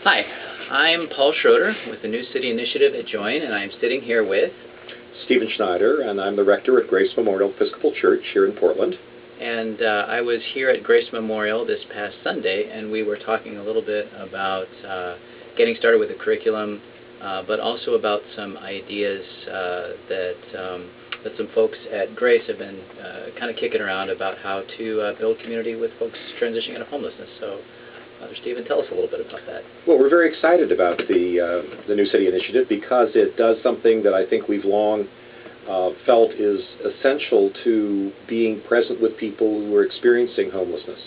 Hi, I'm Paul Schroeder with the New City Initiative at Join, and I'm sitting here with Stephen Schneider, and I'm the rector at Grace Memorial Episcopal Church here in Portland. And I was here at Grace Memorial this past Sunday, and we were talking a little bit about getting started with the curriculum, but also about some ideas that some folks at Grace have been kind of kicking around about how to build community with folks transitioning out of homelessness. So, Father Stephen, tell us a little bit about that. Well, we're very excited about the New City Initiative because it does something that I think we've long felt is essential to being present with people who are experiencing homelessness,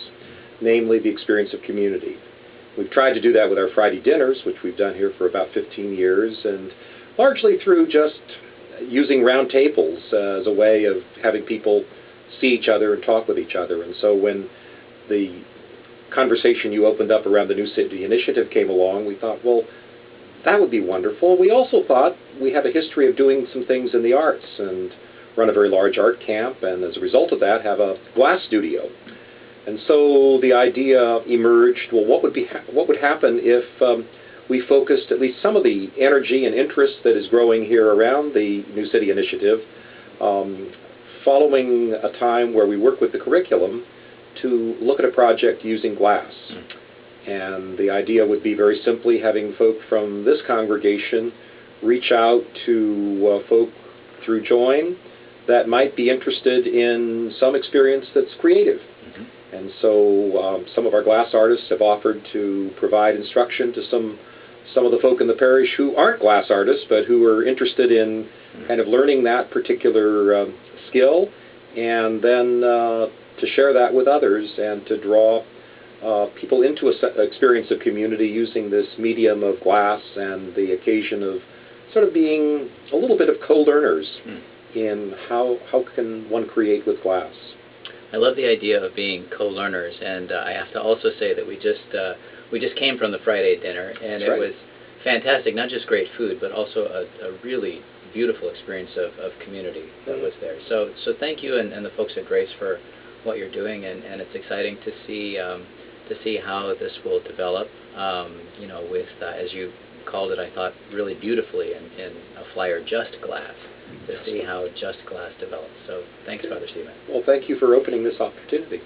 namely the experience of community. We've tried to do that with our Friday dinners, which we've done here for about 15 years, and largely through just using round tables as a way of having people see each other and talk with each other. And so when the conversation you opened up around the New City Initiative came along, we thought, well, that would be wonderful. We also thought we have a history of doing some things in the arts and run a very large art camp, and as a result of that have a glass studio. And so the idea emerged, well, what would happen if we focused at least some of the energy and interest that is growing here around the New City Initiative, following a time where we work with the curriculum, to look at a project using glass. And the idea would be very simply having folk from this congregation reach out to folk through Join that might be interested in some experience that's creative. And so some of our glass artists have offered to provide instruction to some of the folk in the parish who aren't glass artists, but who are interested in kind of learning that particular skill, and then to share that with others and to draw people into an experience of community using this medium of glass and the occasion of sort of being a little bit of co-learners in how can one create with glass. I love the idea of being co-learners, and I have to also say that we just came from the Friday dinner, and That's right. It was fantastic, not just great food, but also a really beautiful experience of community that was there. So thank you and the folks at Grace for what you're doing, and it's exciting to see how this will develop, with, as you called it, I thought really beautifully in a flyer, Just Glass, to see how Just Glass develops. So thanks, Father Stephen. Well, thank you for opening this opportunity.